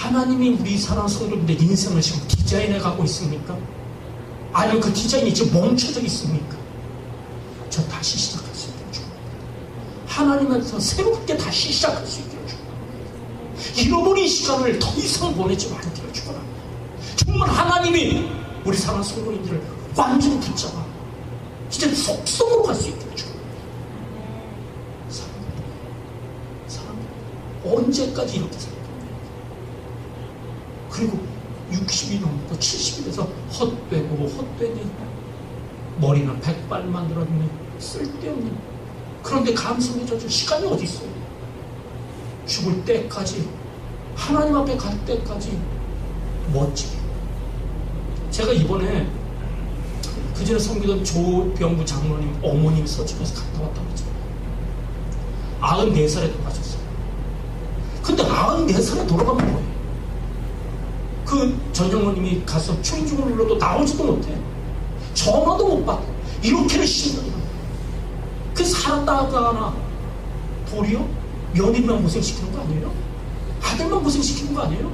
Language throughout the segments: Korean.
하나님이 우리 사랑하는 성도들의 인생을 지금 디자인해 가고 있습니까? 아니면 그 디자인이 지금 멈춰져 있습니까? 저 다시 시작할 수 있게 해주옵니다. 하나님께서 새롭게 다시 시작할 수 있게 해주옵니다. 잃어버린 시간을 더 이상 보내지 않게 해주거나 정말 하나님이 우리 사랑하는 성도님들을 완전히 붙잡아 이제 속성으로 갈 수 있게 해주옵니다. 사람들 언제까지 이렇게 살까? 그리고 60이 넘고 70이 돼서 헛되니 머리는 백발 만들었니 쓸데없니. 그런데 감성에 젖을 시간이 어디 있어요? 죽을 때까지 하나님 앞에 갈 때까지 멋지게. 제가 이번에 그전에 섬기던 조병구 장로님 어머님 서쪽에서 갔다 왔다고 했잖아요. 94살에 돌아가셨어요. 근데 94살에 돌아가면 뭐예요? 그 전장로님이 가서 초인종을 눌러도 나오지도 못해. 전화도 못 받아. 이렇게는 심각해요. 그 살았다가나 도리어 며느리만 고생시키는 거 아니에요? 아들만 고생시키는 거 아니에요?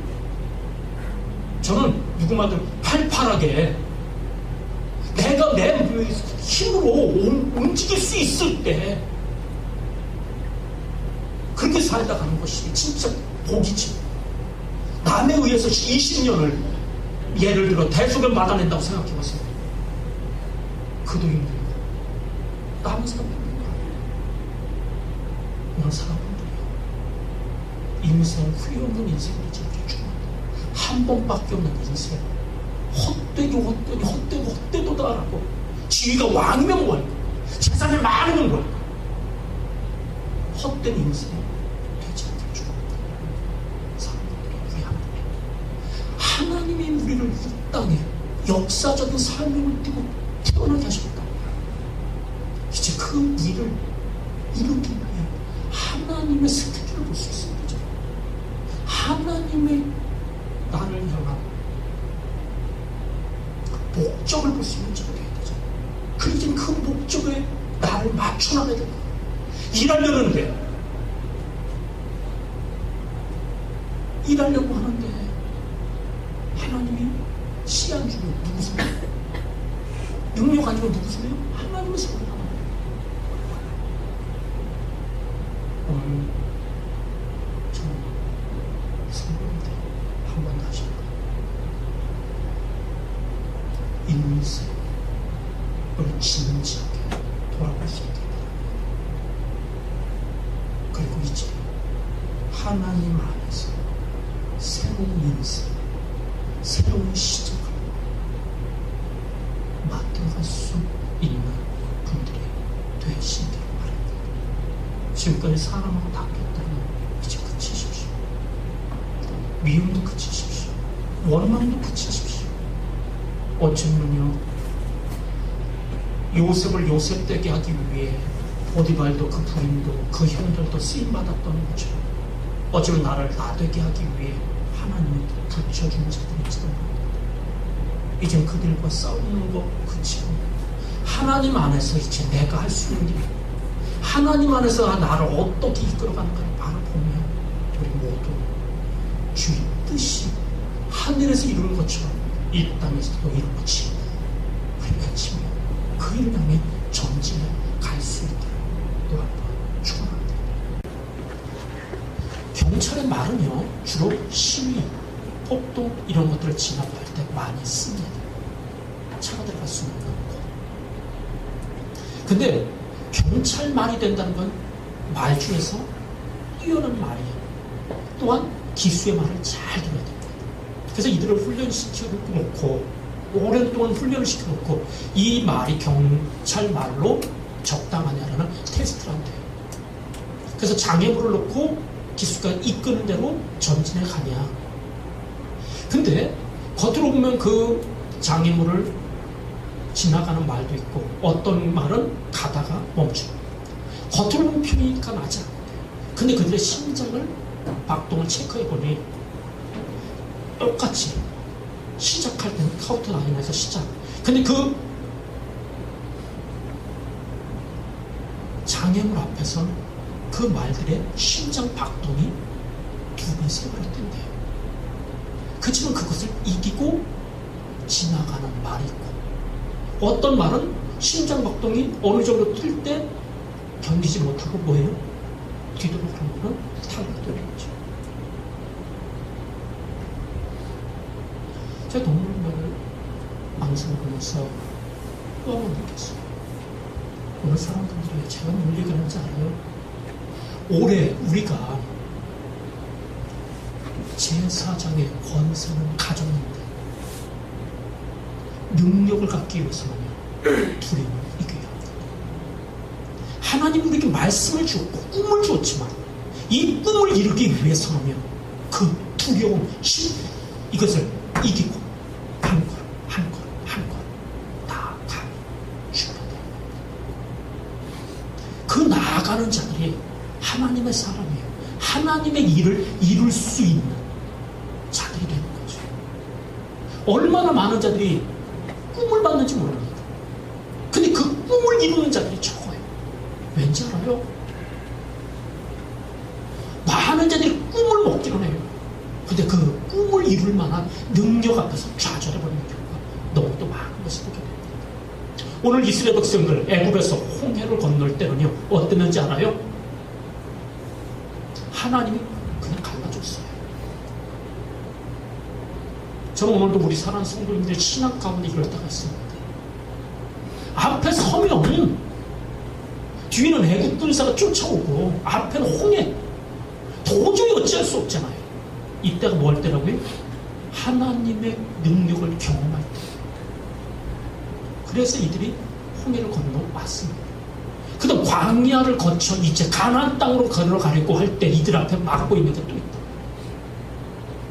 저는 누구 말들 팔팔하게 내가 내 힘으로 움직일 수 있을 때 그렇게 살다 가는 것이 진짜 복이지. 남에 의해서 20년을 예를 들어 대소변 막아낸다고 생각해보세요. 그도 힘들고 다른 사람도 힘들고 오늘 사람들이요 인생 후회 없는 인생을 지켜주고 한 번밖에 없는 인생 헛되도 다라고 지위가 왕이면 뭘 재산이 많으면 뭘 헛된 인생 되지 않게 해주고 사람들이 후회합니다. 하나님이 우리를 이 땅에 역사적인 삶을 띠고 태어나게 하셨다. 이제 그 일을 이루기 위해 하나님의 스케줄을 볼 수 있습니다. 하나님의 나를 향한 목적을 볼 수 있는 자가 되어야 되죠. 그러니 그 목적에 나를 맞춰나가야 된다. 일하려는데 일하려고 하는데 하나님이 씨 안 주면 누구세요? 능력 안 주면 누구세요? 하나님의 소리가 나와요. 오늘 저는 성도님들 한 번 다시 인생을 진지하게 돌아볼 수 있게 그리고 이제 하나님 안에서 새로운 인생, 새로운 시작을 맡겨갈 수 있는 분들이 되시기를 바랍니다. 지금까지 사람하고 다퉜다면 이제 그치십시오. 미움도 그치십시오. 원망도 그치십시오. 어쩌면요 요셉을 요셉되게 하기 위해 보디발도 그 부인도 그 형들도 쓰임받았던 것처럼 어쩌면 나를 나되게 하기 위해 하나님이 붙여준 자들일지도 모릅니다. 이젠 그들과 싸우는 거 그치고 하나님 안에서 이제 내가 할 수 있는 일 하나님 안에서 나를 어떻게 이끌어가는가를 바라보며 우리 모두 주의 뜻이 하늘에서 이루는 것처럼 이 땅에서도 이루어지고 우리 외치며 그 일을 향해 전진해 갈 수 있도록 또 한 번 축원합니다. 경찰의 말은요 주로 시위, 폭동 이런 것들을 진압할 때 많이 씁니다. 차가 들어갈 수는 없고. 근데 경찰 말이 된다는 건 말 중에서 뛰어난 말이에요. 또한 기수의 말을 잘 들어야 됩니다. 그래서 이들을 훈련시켜 놓고 오랫동안 훈련을 시켜놓고 이 말이 경찰 말로 적당하냐라는 테스트를 한대요. 그래서 장애물을 놓고 기수가 이끄는 대로 전진해 가냐. 근데 겉으로 보면 그 장애물을 지나가는 말도 있고 어떤 말은 가다가 멈추고 겉으로 보면 표현이니까 맞아. 근데 그들의 심장을 박동을 체크해보니 똑같이 시작할 때는 카운트 라인에서 시작. 근데 그 장애물 앞에서는 그 말들의 심장 박동이 2배, 3배로 뛴대요. 그렇지만 그것을 이기고 지나가는 말이 있고, 어떤 말은 심장박동이 어느 정도 뛸 때 견디지 못하고 뭐예요? 뒤돌아가는 타격되는 거죠. 제가 동물원을 망설이면서 또 한 번 느꼈어요. 오늘 사람들이 제가 뭘 얘기하는지 알아요? 올해 우리가 제사장의 권세를 가졌는데 능력을 갖기 위해서는요, 두려움을 이겨야 합니다. 하나님은 우리에게 말씀을 주었고 꿈을 주었지만 이 꿈을 이루기 위해서는요, 그 두려움, 심, 이것을 이기고 한 걸음 한 걸음 한 걸음 나아가 주어야 됩니다. 그 나아가는 자들이 하나님의 사람이에요. 하나님의 일을 이룰 수 있는 자들이 되는 거죠. 얼마나 많은 자들이 꿈을 받는지 모릅니다. 근데 그 꿈을 이루는 자들이 적어요. 왠지 알아요? 많은 자들이 꿈을 먹기는 해요. 근데 그 꿈을 이룰 만한 능력 앞에서 좌절해버리는 경우가 너무도 많은 것을 보게 됩니다. 오늘 이스라엘 백성들 애굽에서 홍해를 건널 때는요, 어땠는지 알아요? 하나님이 그냥 갈라줬어요. 저는 오늘도 우리 사랑하는 성도님들 신앙 가운데 이럴 때가 있습니다. 앞에 서면 뒤에는 애국 군사가 쫓아오고 앞에는 홍해, 도저히 어찌할 수 없잖아요. 이때가 뭐 할 때라고요? 하나님의 능력을 경험할 때. 그래서 이들이 홍해를 건너왔습니다. 그 다음 광야를 거쳐 이제 가나안 땅으로 걸어가려고 할 때 이들 앞에 막고 있는 게 또 있다.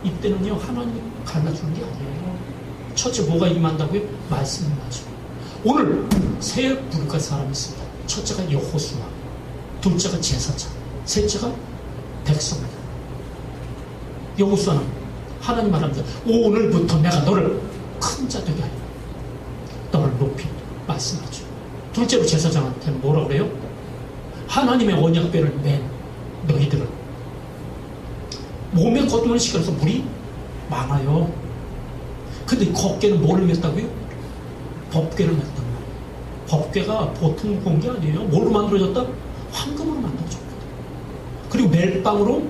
이때는요, 하나님이 갈라주는 게 아니에요. 첫째 뭐가 임한다고요? 말씀이 임하죠. 오늘 세 부류의 사람이 있습니다. 첫째가 여호수아, 둘째가 제사장, 셋째가 백성입니다. 여호수아는 하나님 말합니다. 오늘부터 내가 너를 큰 자 되게 하리라. 너를 높이 말씀하죠. 둘째로 제사장한테 뭐라 그래요? 하나님의 언약궤를 맨 너희들은 몸에 거두는 시간에서 물이 많아요. 근데 겉궤는 뭐를 맸다고요? 법궤를 맸단 말이에요. 법궤가 보통 무거운 게 아니에요. 뭘로 만들어졌다? 황금으로 만들어졌거든. 그리고 멜빵으로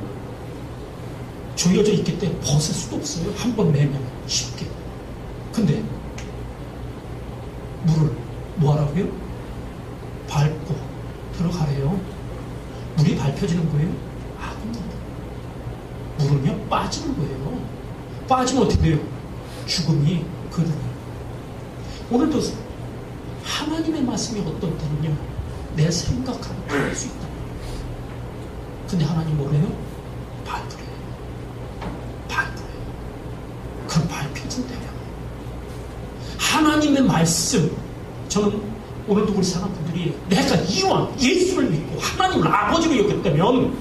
조여져 있기 때문에 벗을 수도 없어요. 한 번 매면 쉽게. 근데 물을 뭐하라고요? 밟고 들어가래요. 물이 밟혀지는 거예요? 아닙니다. 물은요, 빠지는 거예요. 빠지면 어떻게 돼요? 죽음이 그들이에요. 오늘도 하나님의 말씀이 어떤 때는요, 내 생각하고 다를 수 있다. 근데 하나님 뭐래요? 밟으래요. 밟으래요. 그럼 밟혀진 대로 하나님의 말씀, 저는 오늘도 우리 사람들이 내가 이왕 예수를 믿고 하나님을 아버지로 여겼다면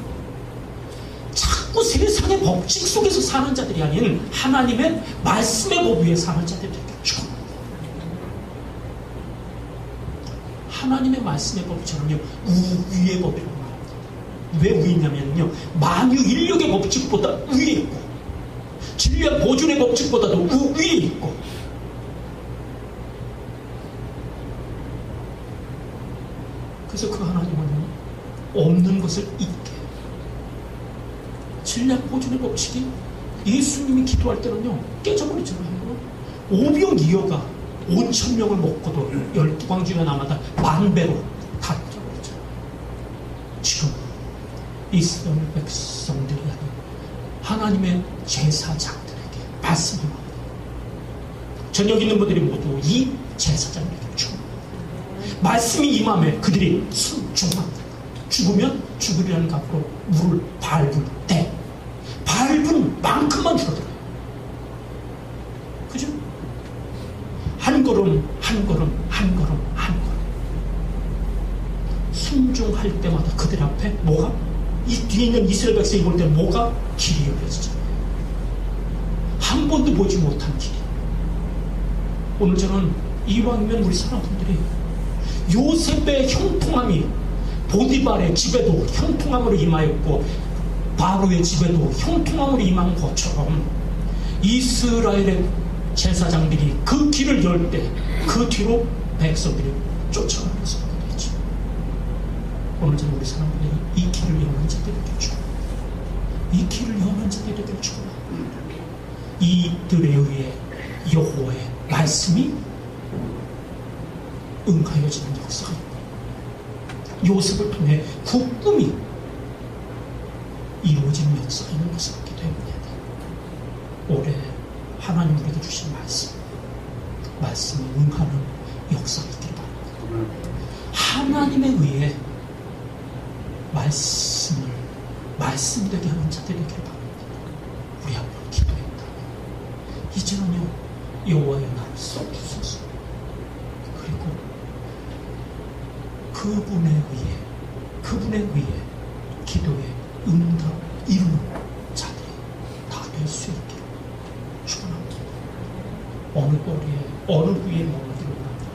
자꾸 세상의 법칙 속에서 사는 자들이 아닌 하나님의 말씀의 법 위에 사는 자들이 되겠죠. 하나님의 말씀의 법처럼요, 우위의 법이라고 말합니다. 왜 우위냐면요, 만유 인력의 법칙보다 위에 있고 진리와 보존의 법칙보다도 위에 있고, 그래서 그 하나님은 없는 것을 잊게. 진리와 보존의 법칙이 예수님이 기도할 때는요, 깨져버리잖아요. 오병 이어가 5,000명을 먹고도 12광 중에 남아다 만배로 다 깨져버리잖아요. 지금 이스라엘 백성들이 아닌 하나님의 제사장들에게 말씀이 합니다. 저녁 있는 분들이 모두 이 제사장에게 충 말씀이 임함에 그들이 순종합니다. 죽으면 죽으리라는 값으로 물을 밟을 때 밟은 만큼만 줄어들어요. 그죠? 한 걸음 한 걸음 한 걸음 한 걸음 순종할 때마다 그들 앞에 뭐가? 이 뒤에 있는 이스라엘 백성이 볼 때 뭐가? 길이 열려지잖아요. 한 번도 보지 못한 길이. 오늘 저는 이왕이면 우리 사람들이 요셉의 형통함이 보디발의 집에도 형통함으로 임하였고 바로의 집에도 형통함으로 임한 것처럼 이스라엘의 제사장들이 그 길을 열 때 그 뒤로 백성들이 쫓아가는 것을 보게 되죠. 오늘 저는 우리 사람들이 이 길을 여는 자들이 되죠. 이 길을 여는 자들이 되죠. 이들에 의해 여호와의 말씀이 응하여지는 역사가 있고 요셉을 통해 꿈이 이루어지는 역사가 있는 것을 보게 됩니다. 올해 하나님 우리에게 주신 말씀이 응하는 역사가 있기를 바랍니다. 하나님에 의해 말씀 되게 하는 자들이 되기를 바랍니다. 우리 한번 기도했다. 이제는요 여호와의 나를 써주소서. 그리고 그분에 의해 기도에 응답 이루는 자들이 다 될 수 있기를 축원합니다. 어느 거리에 어느 부위에 머물기를 원합니다.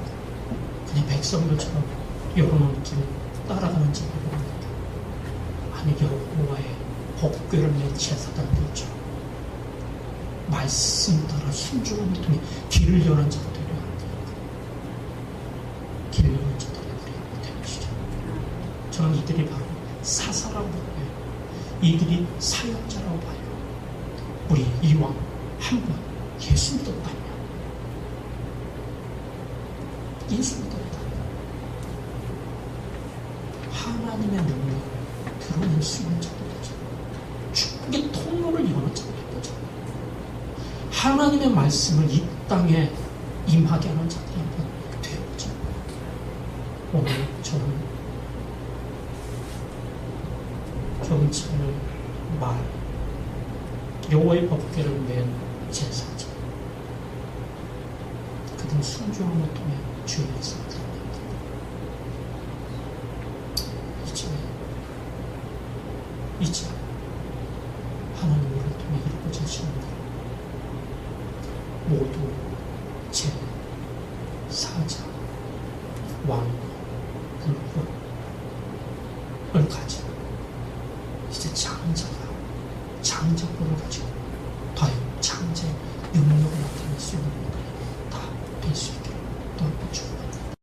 그냥 백성들처럼 여러분 길 따라가는 자들이 원합니다. 아니 여호와의 법궤를 낸 제사장들처럼 말씀 따라 순종함을 통해 길을 여는 자가 되려 합니다. 길을 여는 자들이 우리 되시죠. 저는 이들이 바로 사사라고 봐요. 이들이 사역자라고 봐요. 우리 이왕 한번 예수 믿었다면 하나님의 능력을 드러낼 수 있는 자들이죠. 축복의 통로를 여는 자들이죠. 하나님의 말씀을 이 땅에 임하게 하는 자들이 한번 되어보죠. 오늘 저는 경찰 말 여호와의 법궤를 맨 제사장 그들 순종함을 통해 주의 역사를 드러냅니다. 이제 하나님 우리를 통해 이루고자 하시는 모두 제 사자 왕 불권을 가지고 이제 장자권을 가지고 더 장자의 능력을 나타낼 수 있는 것들이 다 될 수 있기를 또 한번 축원합니다.